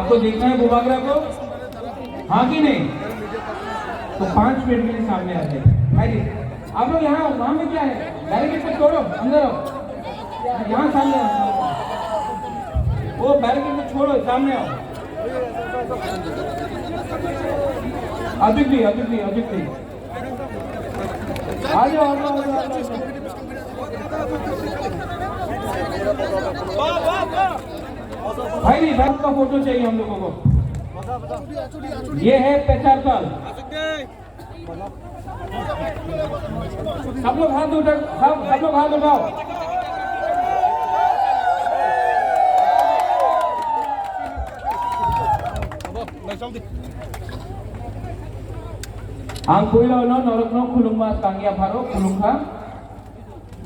आपको देखना है बुबागरा को, हाँ कि नहीं? तो 5 मिनट के लिए सामने आ जाइए। आप लोग यहाँ वहाँ में क्या है, बैरिकेड को छोड़ो, अंदर आओ, यहाँ सामने आओ, वो बैरिकेड को छोड़ो, सामने आओ। अजित भी आ जाओ। भाई का फोटो चाहिए हम लोगों को। ये है पेचारकल। सब लोग हाथ उठाओ। Ang kuilaw no norok no kulung mas kangia pharo kulung kha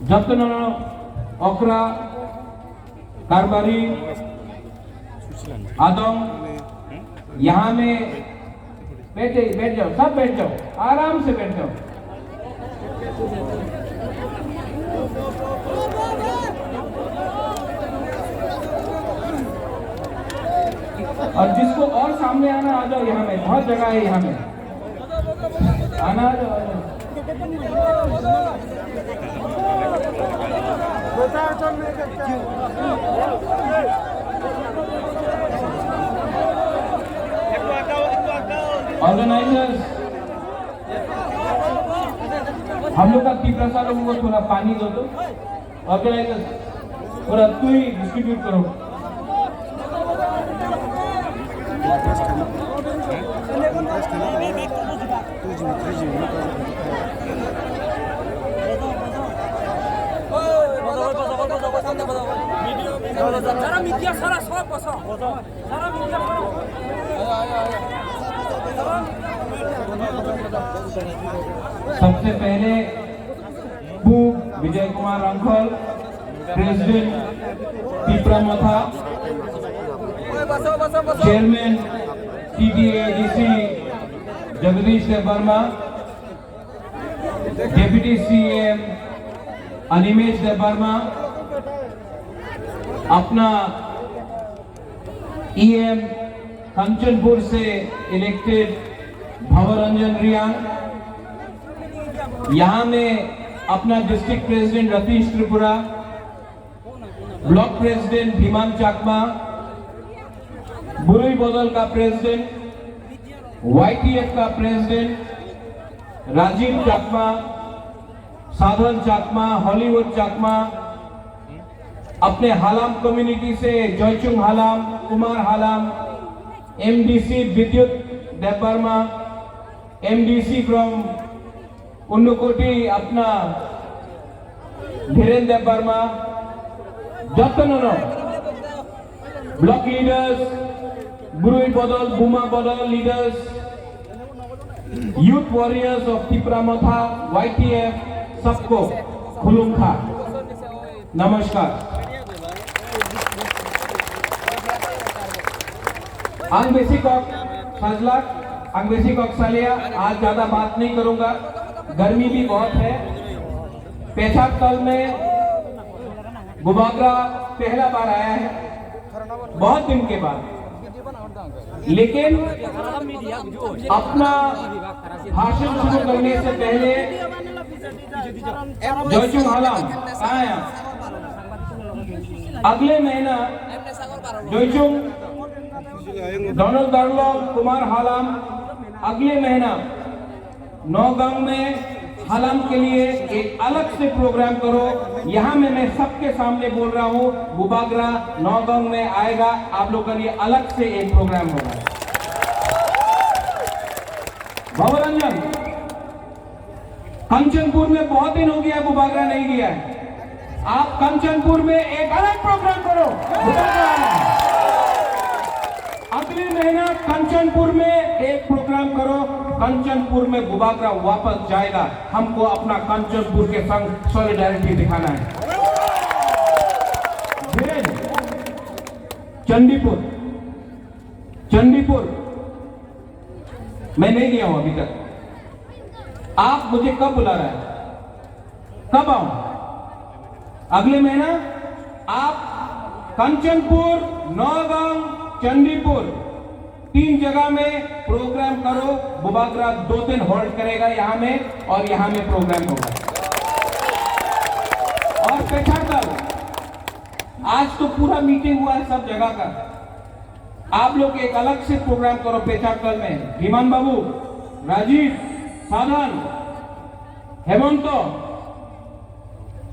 jatno no okra कारबारी आदम यहाँ में बैठ जाओ, सब बैठ जाओ, आराम से बैठ जाओ। और जिसको और सामने आना आ जाओ, यहाँ में बहुत जगह है, यहाँ में आना आ जाओ। ऑर्गेनाइजर्स, हम लोग का पीपरासा लोगों को थोड़ा पानी दो तो। ऑर्गेनाइजर्स थोड़ा तू ही डिस्ट्रीब्यूट करो। सारा मीडिया सारा सब बसा सारा मीडिया सबसे पहले Vijay Kumar Rankhal, president Pipramatha, chairman TDADC Jagadish Debbarma, deputy CM Animesh Debbarma, अपना EM कंचनपुर से इलेक्टेड भवरंजन रियांग, यहाँ में अपना district president Ratish Tripura, block president Bhiman Chakma, Burui Badal का प्रेसिडेंट, YTF का प्रेसिडेंट राजीव चाकमा, साधन चाकमा, हॉलीवुड चाकमा, अपने हालाम कम्युनिटी से जयचुंग हालाम, कुमार हालाम, MDC विद्युत देवर्मा, MDC फ्रॉम उन्नुकोटी अपना धीरेन देवर्मा, जतन block leaders, बुरुई Badal, Buma Badal leaders, youth warriors of Pipramatha, YTF, सबको खुलुमखा नमस्कार। अंगबेसी कॉक सजलक, अंगबेसी कॉक सालिया, आज ज्यादा बात नहीं करूंगा, गर्मी भी बहुत है। पेचारकल में बुबागरा पहला बार आया है, बहुत दिन के बाद, लेकिन अपना भाषण शुरू करने से पहले जयचुंग हालाम कहाँ है? अगले महीना जयचुंग डोनाल्ड दार्लो कुमार हालाम अगले महीना नौगांव में हालाम के लिए एक अलग से प्रोग्राम करो। यहाँ में मैं सबके सामने बोल रहा हूँ, बुबागरा नौगांव में आएगा, आप लोगों के लिए अलग से एक प्रोग्राम होगा। भवरंजन कंचनपुर में बहुत दिन हो गया बुबागरा नहीं गया है, आप कंचनपुर में एक अलग प्रोग्राम करो। अगले महीना कंचनपुर में एक प्रोग्राम करो, कंचनपुर में बुबागरा वापस जाएगा, हमको अपना कंचनपुर के संग सॉलिडारिटी दिखाना है। चंडीपुर मैं नहीं गया हूं अभी तक, आप मुझे कब बुला रहे हैं, कब आऊं? अगले महीना आप कंचनपुर, नौगांव, चंडीपुर 3 जगह में प्रोग्राम करो। बुबागरा 2 दिन होल्ड करेगा यहाँ में और यहाँ में प्रोग्राम होगा। और पेछाकल आज तो पूरा मीटिंग हुआ है सब जगह का। आप लोग एक अलग से प्रोग्राम करो पेछाकल में। भीमान बाबू, राजीव, साधन, हेमंतो,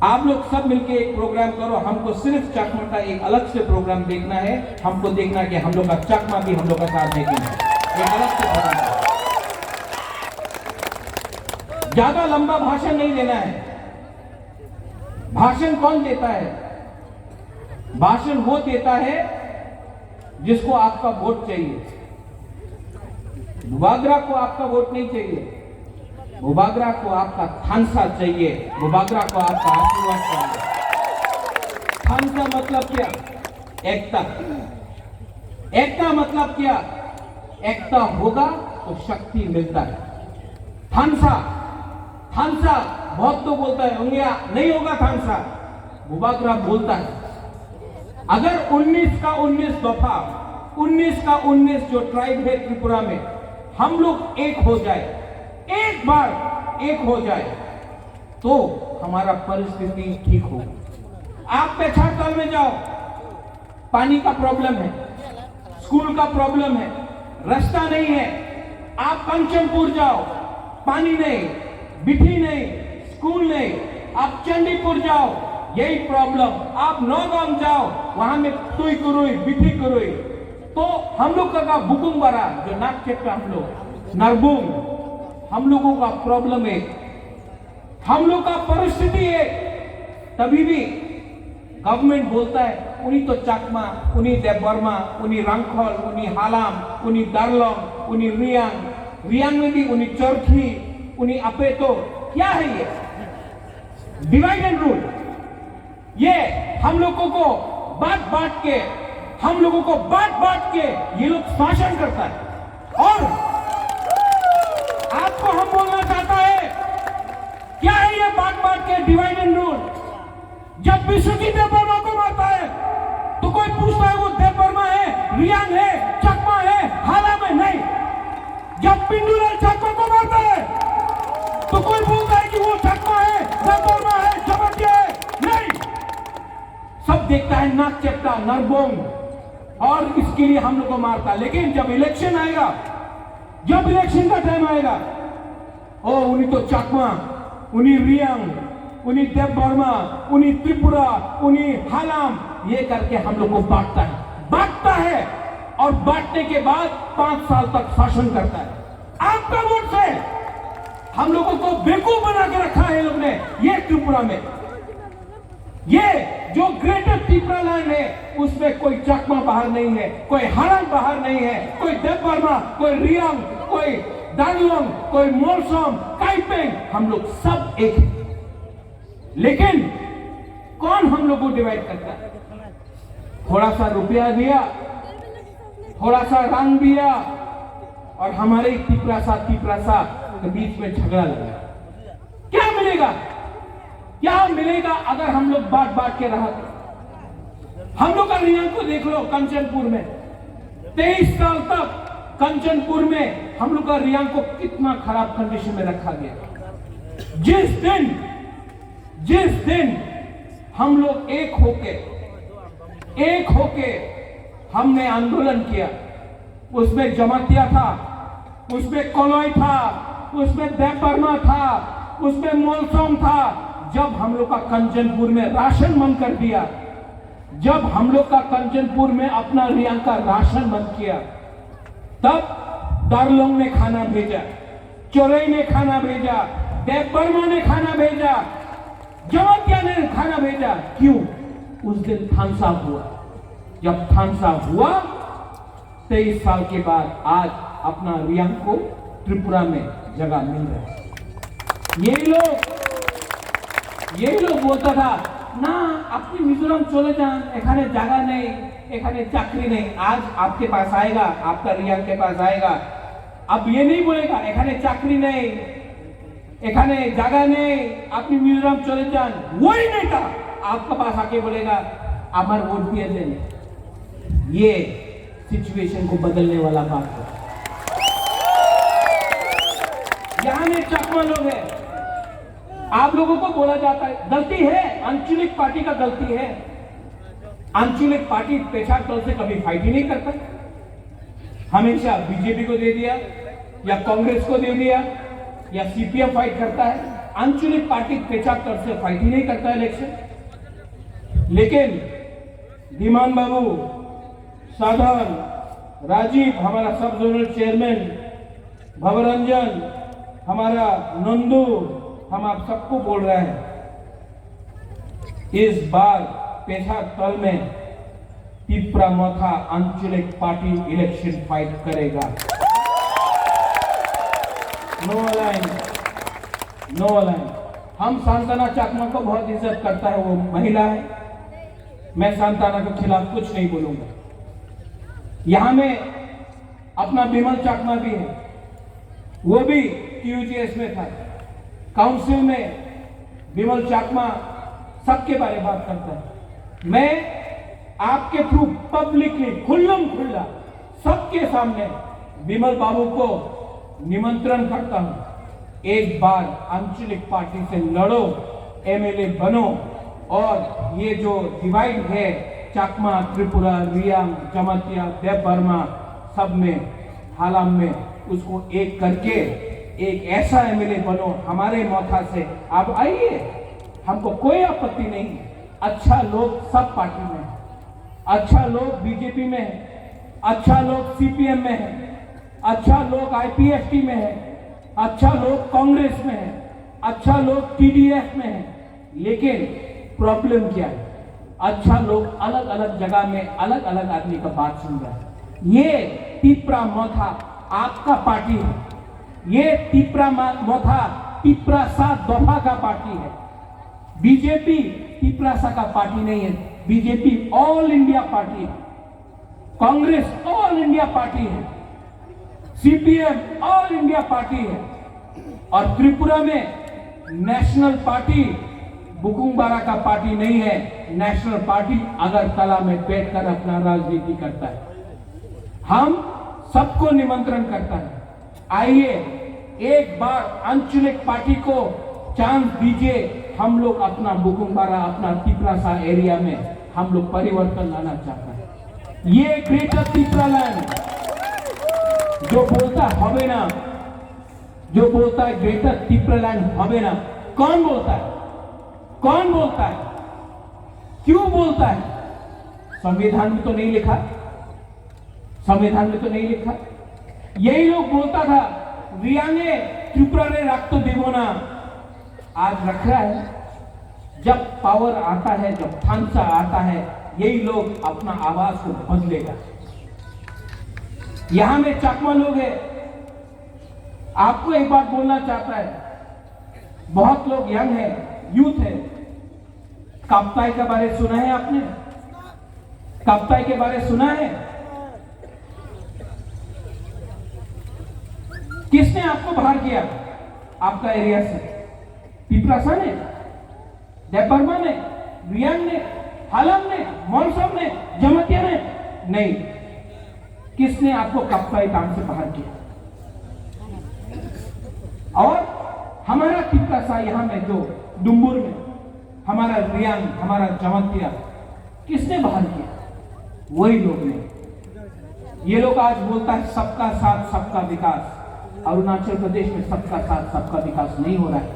आप लोग सब मिलके एक प्रोग्राम करो। हमको सिर्फ चकमा का एक अलग से प्रोग्राम देखना है। हमको देखना कि हम लोग का चकमा भी हम लोग का साथ देखेंगे। एक अलग से प्रोग्राम। ज्यादा लंबा भाषण नहीं देना है। भाषण कौन देता है? भाषण वो देता है जिसको आपका वोट चाहिए। बुबागरा को आपका वोट नहीं चाहिए। बुबागरा को आपका थानसा चाहिए। बुबागरा को आपका आशीर्वाद चाहिए। थानसा मतलब क्या? एकता। एकता मतलब क्या? एकता होगा तो शक्ति मिलता है। थानसा, थानसा बहुत तो बोलता है, उंगलियां नहीं होगा थानसा। बुबागरा बोलता है अगर 19 का 19 दफा, 19 का 19 जो ट्राइब है त्रिपुरा में, हम लोग एक हो जाए, एक बार एक हो जाए तो हमारा परिस्थिति ठीक होगी। आप पेछाकल में जाओ, पानी का प्रॉब्लम है, स्कूल का प्रॉब्लम है, रास्ता नहीं है। आप कंचनपुर जाओ, पानी नहीं, बिठी नहीं, स्कूल नहीं। आप चंडीपुर जाओ, यही प्रॉब्लम। आप नौगांव जाओ, वहां में तुई कुरुई, बिठी कुरुई। तो हम लोग का बुकुम बरा जो नाक चेक हम लोग नरबुंग, हम लोगों का प्रॉब्लम है, हम लोग का परिस्थिति है। तभी भी गवर्नमेंट बोलता है उन्हीं तो चकमा, उन्हीं देवबर्मा, उन्हीं रंगखोल, उन्हीं हालाम, उन्हीं दारलोंग, उन्हीं रियांग, रियांग में भी उन्हीं चरखी, उन्हीं अपेतो। क्या है ये? Divide and rule. ये हम लोगों को बांट बांट के, हम लोगों को बांट बांट के ये लोग शासन करता है। और आपको हम बोलना चाहता है क्या है ये बांट बांट के डिवाइड एंड रूल? जब विश्वजीत देवबर्मा को मारता है तो कोई पूछता है वो देवबर्मा है, रियांग है, चकमा है, हाला में नहीं। जब पिंडूलाल चकमा को मारता है तो कोई बोलता है कि वो चकमा है, देवबर्मा है, जबतिया है, नहीं। सब देखता है नाक चेपटा, नरबोंग, और इसके लिए हम लोग को मारता है। लेकिन जब इलेक्शन आएगा, जब इलेक्शन का टाइम आएगा, ओ उन्हीं तो चकमा, उन्हीं रियांग, उन्हीं देवबर्मा, उन्हीं त्रिपुरा, उन्हीं हालाम, ये करके हम लोग को बांटता है और बांटने के बाद 5 साल तक शासन करता है। आपका वोट से हम लोगों को बेवकूफ बना के रखा है लोग ने। ये त्रिपुरा में, ये जो ग्रेटर त्रिपुरा लैंड है, उसमें कोई चकमा बाहर नहीं है, कोई हालाम बाहर नहीं है, कोई देवबर्मा, कोई रियांग, कोई दारलोंग, कोई मोलसोम, काइपेंग, हम लोग सब एक हैं। लेकिन कौन हम लोग को डिवाइड करता है? थोड़ा सा रुपया दिया, थोड़ा सा रंग दिया, और हमारे तिपरासा के बीच में झगड़ा लगा। क्या मिलेगा? क्या मिलेगा अगर हम लोग बांट बांट के रहा? हम लोग का रियांग को देख लो, कंचनपुर में 23 साल तक कंचनपुर में हम लोग का रियांग को कितना खराब कंडीशन में रखा गया। जिस दिन हम लोग एक होके हमने आंदोलन किया, उसमें जमातिया था, उसमें कोलोई था, उसमें देवबर्मा था, उसमें मोलसोम था। जब हम लोग का कंचनपुर में राशन बंद कर दिया, जब हम लोग का कंचनपुर में अपना रियांग का राशन बंद किया, तब दारलोंग ने खाना भेजा, चोरई ने खाना भेजा, देवबर्मा ने खाना भेजा, जमातिया ने खाना भेजा। क्यों? उस दिन थानसा हुआ। जब थानसा हुआ 23 साल के बाद आज अपना रियांग को त्रिपुरा में जगह मिल रहा है। यही लोग बोलता था ना अपनी मिजोरम चले जान, एखाने जगह नहीं, एखाने चाकरी नहीं। आज आपके पास आएगा, आपका रियांग के पास आएगा, अब ये नहीं बोलेगा एखाने चाकरी नहीं, एखाने जगह नहीं, अपनी मिजोरम चले जान। वही नहीं था आपका पास आके बोलेगा अमर वोट दिए देने। ये सिचुएशन को बदलने वाला बात है। यहां में चकमा लोग हैं, आप लोगों को बोला जाता है गलती है, आंचलिक पार्टी का गलती है। आंचलिक पार्टी पेशाब तौर से कभी फाइट ही नहीं करता, हमेशा बीजेपी को दे दिया या कांग्रेस को दे दिया या सीपीएम फाइट करता है। आंचलिक पार्टी पेशाब तौर से फाइट ही नहीं करता इलेक्शन। लेकिन धीमान बाबू, साधन, राजीव हमारा सब जोनल चेयरमैन, भवरंजन हमारा नंदू, हम आप सबको बोल रहे हैं इस बार पेशा तल में पिपरा मोथा आंचलिक पार्टी इलेक्शन फाइट करेगा। No align, no align. हम सांताना चाकमा को बहुत इज्जत करता है, वो महिला है, मैं सांताना के खिलाफ कुछ नहीं बोलूंगा। यहां में अपना विमल चाकमा भी है, वो भी टीयूजीएस में था, काउंसिल में विमल चाकमा सबके बारे में बात करता है। मैं आपके थ्रू पब्लिकली खुल्लम खुल्ला सबके सामने विमल बाबू को निमंत्रण करता हूं, एक बार आंचलिक पार्टी से लड़ो, एमएलए बनो और ये जो डिवाइड है चाकमा, त्रिपुरा, रियांग, जमातिया, देव बर्मा सब में, हालाम में, उसको एक करके एक ऐसा एमएलए बनो हमारे मोथा से। आप आइए, हमको कोई आपत्ति नहीं। अच्छा लोग सब पार्टी में है, अच्छा लोग बीजेपी में है, अच्छा लोग सीपीएम में है, अच्छा लोग आईपीएफटी में है, अच्छा लोग कांग्रेस में है, अच्छा लोग टीडीएफ में है। लेकिन प्रॉब्लम क्या है, अच्छा लोग अलग अलग जगह में अलग अलग आदमी का बात सुन रहा है। ये पिपरा मोथा आपका पार्टी है, ये पिपरा मोथा पिपरा सा दफा का पार्टी है। बीजेपी पिपरा सा का पार्टी नहीं है, बीजेपी ऑल इंडिया पार्टी है, कांग्रेस ऑल इंडिया पार्टी है, सीपीएम ऑल इंडिया पार्टी है और त्रिपुरा में नेशनल पार्टी बुकुंबारा का पार्टी नहीं है। नेशनल पार्टी अगरतला में बैठकर अपना राजनीति करता है। हम सबको निमंत्रण करता है, आइए एक बार आंचलिक पार्टी को चांस दीजिए। हम लोग अपना बुकुंबारा, अपना तिपरासा एरिया में हम लोग परिवर्तन लाना चाहते हैं। ये ग्रेटर तिपरा लैंड जो बोलता हवे ना, जो बोलता है ग्रेटर तिपरा लैंड हवे ना, कौन बोलता है? कौन बोलता है? क्यों बोलता है? संविधान में तो नहीं लिखा, संविधान में तो नहीं लिखा। यही लोग बोलता था रियांगे त्रिपुरा ने रख तो देवो ना, आज रख रहा है। जब पावर आता है, जब थानसा आता है, यही लोग अपना आवाज को बदलेगा। यहां में चाकमा लोग हैं, आपको एक बात बोलना चाहता है, बहुत लोग यंग है, यूथ है। काप्ताई के बारे में सुना है आपने? काप्ताई के बारे में सुना है? किसने आपको बाहर किया आपका एरिया से? पिपरासा ने, देवबर्मा ने, रियांग ने, हालम ने, मॉनसम ने, जमातिया ने? नहीं। किसने आपको काप्ताई काम से बाहर किया? और हमारा पिपरासा यहां में जो डुम्बुर में, हमारा रियांग, हमारा जमातिया, किसने बाहर किया? वही लोग ने। ये लोग आज बोलता है सबका साथ सबका विकास। अरुणाचल प्रदेश में सबका साथ सबका विकास नहीं हो रहा है।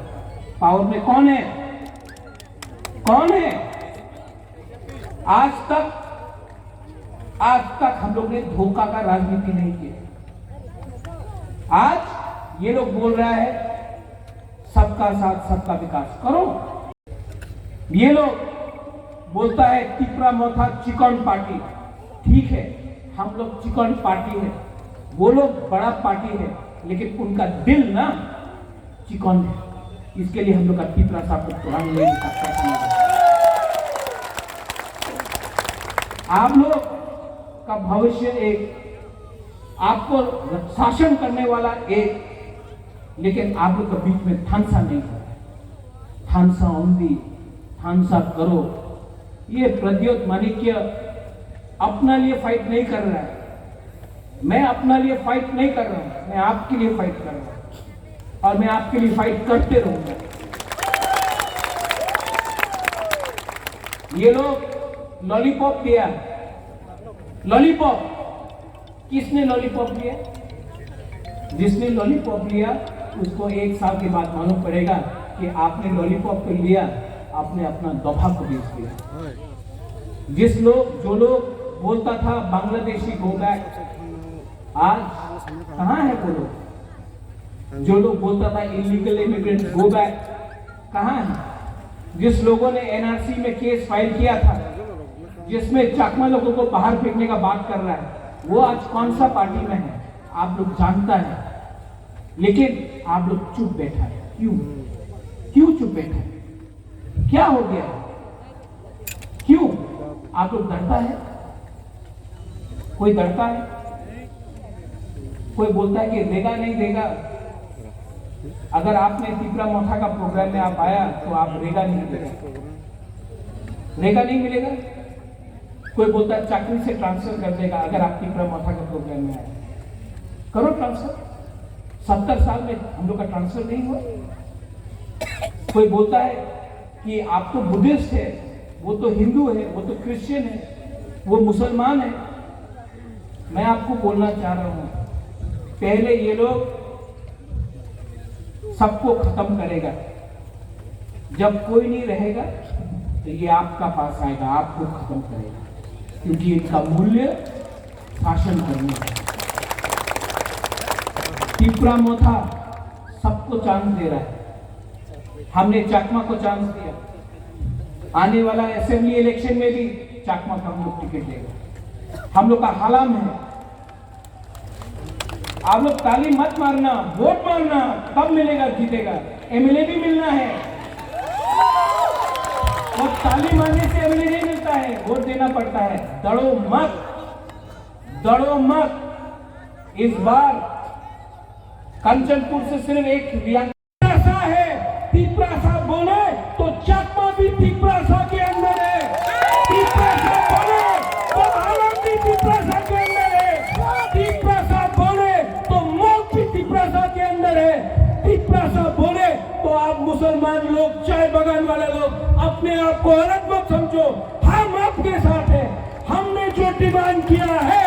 पावर में कौन है? कौन है? आज तक हम लोग ने धोखा का राजनीति नहीं किया। आज ये लोग बोल रहा है सबका साथ सबका विकास करो। ये लोग बोलता है तिपरा मोथा चिकन पार्टी। ठीक है, हम लोग चिकन पार्टी है, वो लोग बड़ा पार्टी है, लेकिन उनका दिल ना चिकन है। इसके लिए हम लोग का तिपरा साहब को तोड़ा नहीं सकता। आप लोग का भविष्य एक, आपको शासन करने वाला एक, लेकिन आप लोग के बीच में थानसा नहीं हो रहा है। थानसा उम्दी, थानसा करो। ये प्रद्योत माणिक्य अपना लिए फाइट नहीं कर रहा है, मैं अपना लिए फाइट नहीं कर रहा हूं, मैं आपके लिए फाइट कर रहा हूं और मैं आपके लिए फाइट करते रहूंगा। ये लोग लॉलीपॉप दिया, लॉलीपॉप किसने लॉलीपॉप लिया? जिसने लॉलीपॉप लिया उसको 1 साल के बाद मालूम पड़ेगा कि आपने लॉलीपॉप तो लिया, आपने अपना दफा को बेच दिया। जो लोग बोलता था बांग्लादेशी गो बैक, आज कहां है वो लोग? जो लोग बोलता था इलीगल इमिग्रेंट गो बैक, कहां है? जिस लोगों ने एनआरसी में केस फाइल किया था, जिसमें चाकमा लोगों को बाहर फेंकने का बात कर रहा है, वो आज कौन सा पार्टी में है आप लोग जानता है। लेकिन आप लोग चुप बैठा है, क्यों चुप बैठा है? क्या हो गया? क्यों आप लोग डरता है? कोई डरता है? कोई बोलता है कि देगा नहीं देगा? अगर आपने तिपरा मोथा का प्रोग्राम में आप आया तो आप रेगा नहीं मिलेगा, रेगा नहीं मिलेगा। कोई बोलता है चाकरी से ट्रांसफर कर देगा अगर आप तिपरा मोथा का प्रोग्राम में आए, करो ट्रांसफर। 70 साल में हम लोग का ट्रांसफर नहीं हुआ। कोई बोलता है कि आप तो बुद्धिस्ट है, वो तो हिंदू है, वो तो क्रिश्चियन है, वो मुसलमान है। मैं आपको बोलना चाह रहा हूं, पहले ये लोग सबको खत्म करेगा, जब कोई नहीं रहेगा तो ये आपका पास आएगा, आपको खत्म करेगा, क्योंकि इनका मूल्य शासन करने का। तिपरा मोथा सबको चांस दे रहा है, हमने चाकमा को चांस दिया। आने वाला असेंबली इलेक्शन में भी चाकमा को हम लोग टिकट देगा। हम लोग का हलाम है। आप लोग ताली मत मारना, वोट मारना, तब मिलेगा, जीतेगा। एमएलए भी मिलना है और ताली मारने से एमएलए नहीं मिलता है, वोट देना पड़ता है। डरो मत, डरो मत। इस बार कंचनपुर से सिर्फ एक रियासा है। तिपरासा बोले तो चाकमा भी तिपरासा के अंदर है, तिपरासा बोले तो आलम भी तिपरासा के अंदर है, तिपरासा बोले तो मौत भी तिपरासा के अंदर है। तिपरासा बोले तो आप मुसलमान लोग, चाय बगान वाले लोग अपने आप को अलग मत समझो, हम आपके साथ हैं। हमने जो डिमांड किया है,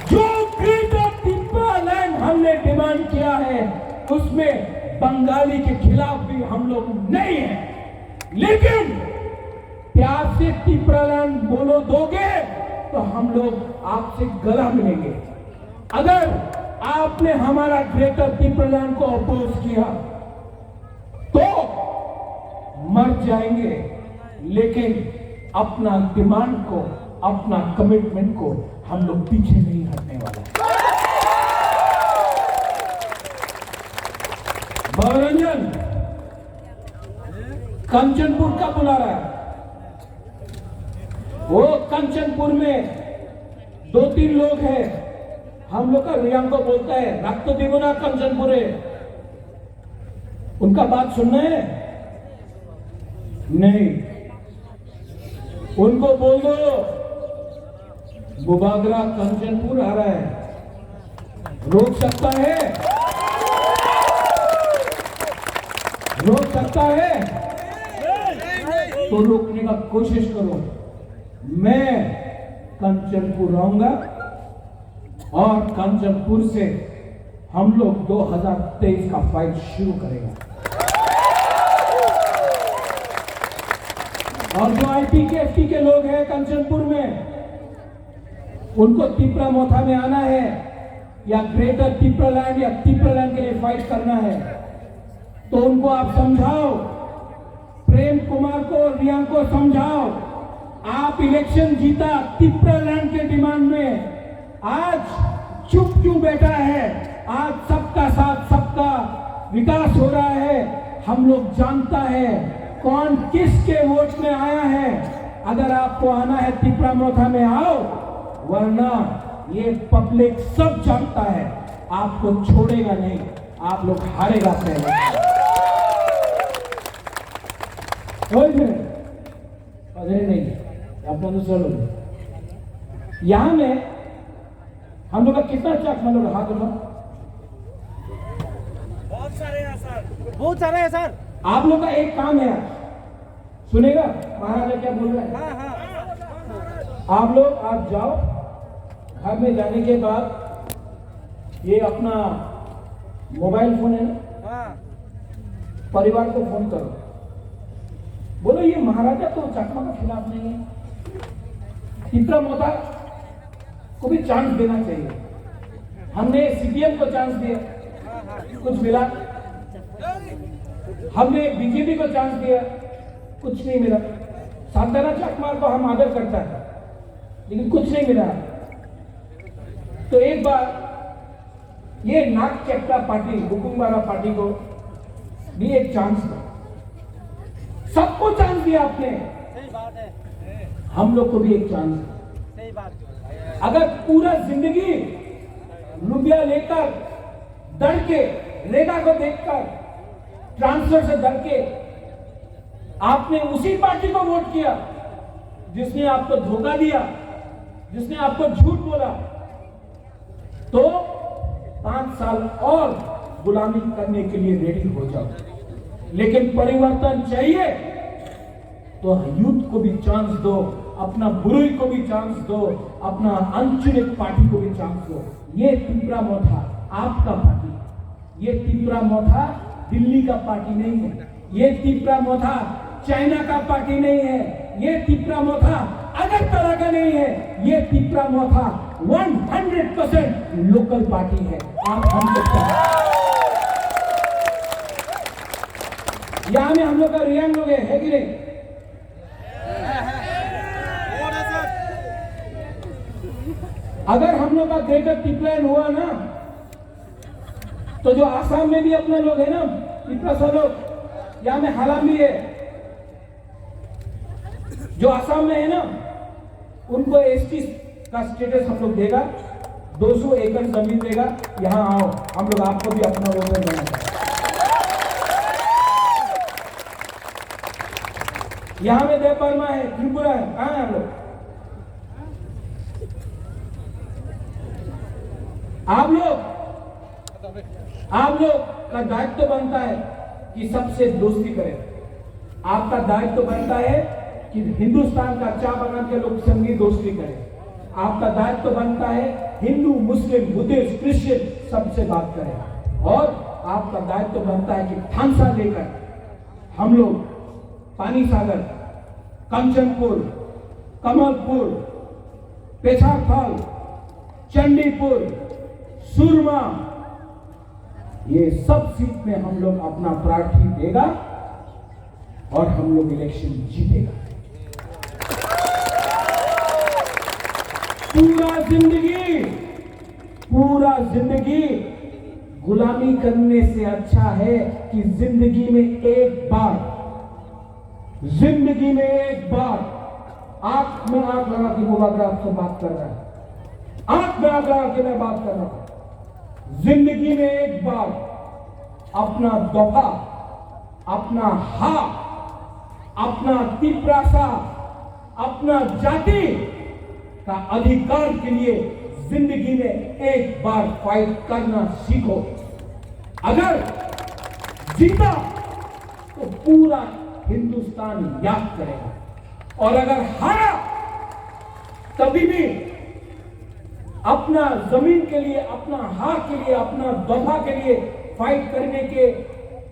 जो ग्रेटर तिपरा लैंड हमने डिमांड किया है, उसमें बंगाली के खिलाफ भी हम लोग नहीं हैं। लेकिन प्यार से तिपरा लैंड बोलो दोगे तो हम लोग आपसे गला मिलेंगे। अगर आपने हमारा ग्रेटर तिपरा लैंड को अपोज किया तो मर जाएंगे, लेकिन अपना डिमांड को, अपना कमिटमेंट को हम लोग पीछे नहीं हटने वाले। भवरंजन कंचनपुर का बुला रहा है। वो कंचनपुर में 2-3 लोग हैं, हम लोग का रियांग को बोलता है रक्त दिगुना कंचनपुरे, उनका बात सुनना है नहीं? उनको बोल दो बुबागरा कंचनपुर आ रहा है, रोक सकता है, रोक सकता है तो रोकने का कोशिश करो। मैं कंचनपुर आऊंगा और कंचनपुर से हम लोग 2023 का फाइट शुरू करेंगे। और जो आईटी के एफटी के लोग हैं कंचनपुर में, उनको तिपरा मोथा में आना है या ग्रेटर तिपरा लैंड या तिपरा लैंड के लिए फाइट करना है, तो उनको आप समझाओ, प्रेम कुमार को और रियांग को समझाओ। आप इलेक्शन जीता तिपरा लैंड के डिमांड में, आज चुप क्यों बैठा है? आज सबका साथ, सबका विकास हो रहा है। हम लोग जानता है कौन किसके वोट में आया है। अगर आपको आना है तिपरा मोथा में आओ, वरना ये पब्लिक सब जानता है, आपको छोड़ेगा नहीं, आप लोग हारेगा पहले। अरे नहीं, अपना दूसरा लोग यहां में हम लोग का कितना चकमा लोग हाथ उठा? बहुत सारे हैं सर, बहुत सारे हैं सर। आप लोग का एक काम है, सुनेगा महाराजा क्या बोल रहे हैं? हाँ हाँ आप लोग आज जाओ, घर में जाने के बाद ये अपना मोबाइल फोन है ना, हाँ परिवार को फोन करो, बोलो ये महाराजा तो चकमा के खिलाफ नहीं है, तीसरा मोहता को भी चांस देना चाहिए। हमने सीपीएम को चांस दिया, कुछ मिला। हमने बीजेपी को चांस दिया, कुछ नहीं मिला। शांताना चकमा को हम आदर करता है, लेकिन कुछ नहीं मिला। तो एक बार ये नाक चक्का पार्टी, हुकुमबारा पार्टी को भी एक चांस दो। सबको चांस दिया आपने, सही बात है, हम लोग को भी एक चांस दो। सही बात। अगर पूरा जिंदगी रुपया लेकर डर के, रेगा को देखकर, ट्रांसफर से डर के आपने उसी पार्टी को वोट किया जिसने आपको धोखा दिया, जिसने आपको झूठ बोला, तो 5 साल और गुलामी करने के लिए रेडी हो जाओ। लेकिन परिवर्तन चाहिए तो यूथ को भी चांस दो, अपना बुरुई को भी चांस दो, अपना अनचुनित पार्टी को भी चांस दो। ये तिपरा मोथा आपका पार्टी, ये तिपरा मोथा दिल्ली का पार्टी नहीं है, ये तिपरा मोथा चाइना का पार्टी नहीं है, ये तिपरा मोथा अगरतला का नहीं है, ये तिपरा मोथा 100% लोकल पार्टी है। आप हम यहाँ में हम लोग का रियांग लोग है कि नहीं? अगर हम लोग का ग्रेटर पिपलाइन हुआ ना, तो जो आसाम में भी अपना लोग है ना, पिपला सा लोग, यहाँ में हालाम भी है, जो आसाम में है ना, उनको एसटी का स्टेटस हम लोग देगा, 200 एकड़ जमीन देगा। यहाँ आओ, हम लोग आपको भी अपना वोटर बनाएंगे। यहाँ में देव वर्मा है, त्रिपुरा है, कहाँ है आप लोग? आप लोग का दायित्व बनता है कि सबसे दोस्ती करें। आपका दायित्व बनता है कि हिंदुस्तान का चा बना के लोग संगी दोस्ती करें। आपका दायित्व बनता है हिंदू, मुस्लिम, बुद्धिस्ट, क्रिश्चियन सबसे बात करें। और आपका दायित्व बनता है कि थानसा लेकर हम लोग पानी सागर, कंचनपुर, कमलपुर, पेछाखाल, चंडीपुर, सुरमा, ये सब सीट में हम लोग अपना प्रार्थी देगा और हम लोग इलेक्शन जीतेगा। पूरा जिंदगी गुलामी करने से अच्छा है कि जिंदगी में एक बार आंख में आंख लगा के मुबारक आपसे बात कर रहा है, आंख में आंख लगा के मैं बात कर रहा हूं। जिंदगी में एक बार अपना दफा, अपना हा, अपना तिपरासा, अपना जाति का अधिकार के लिए जिंदगी में एक बार फाइट करना सीखो। अगर जीता तो पूरा हिंदुस्तान याद करेगा, और अगर हारा तभी भी अपना जमीन के लिए, अपना हक के लिए, अपना दफा के लिए फाइट करने के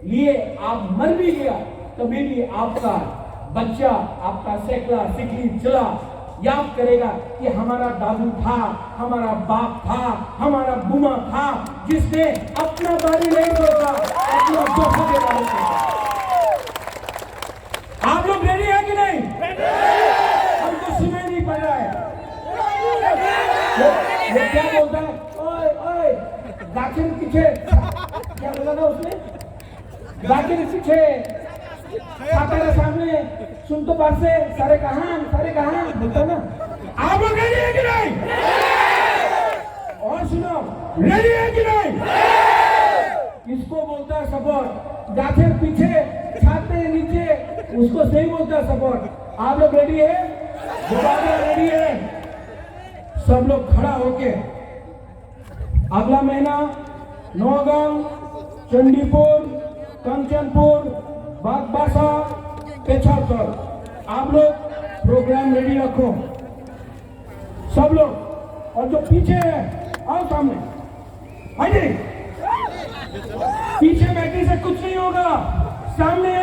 लिए आप मर भी गया, तभी भी आपका बच्चा, आपका सैकड़ा सिकली चला याद करेगा कि हमारा दादू था, हमारा बाप था, हमारा बुमा था, जिसने अपना बारी नहीं सोचा, अपना दफा के बारे में सोचा। आप लोग रेडी है कि नहीं? हमको सुनाई नहीं पड़ रहा है। वो क्या बोलता है? ओए ओए, गाके पीछे क्या बोला ना उसने? गाके पीछे, छाता सामने, सुन तो बात से सारे कहां बोलता ना। आप लोग रेडी है कि नहीं? और सुनो, रेडी है कि नहीं? इसको बोलता है सपोर्ट, गाके पीछे, छाते नीचे, उसको सही बोलता है सपोर्ट। आप लोग रेडी है? रेडी है? सब लोग खड़ा होके अगला महीना नौगांव, चंडीपुर, कंचनपुर, बागबासा, पेछावर। आप लोग प्रोग्राम रेडी रखो, सब लोग। और जो पीछे है आओ सामने, आइए। पीछे बैठने से कुछ नहीं होगा, सामने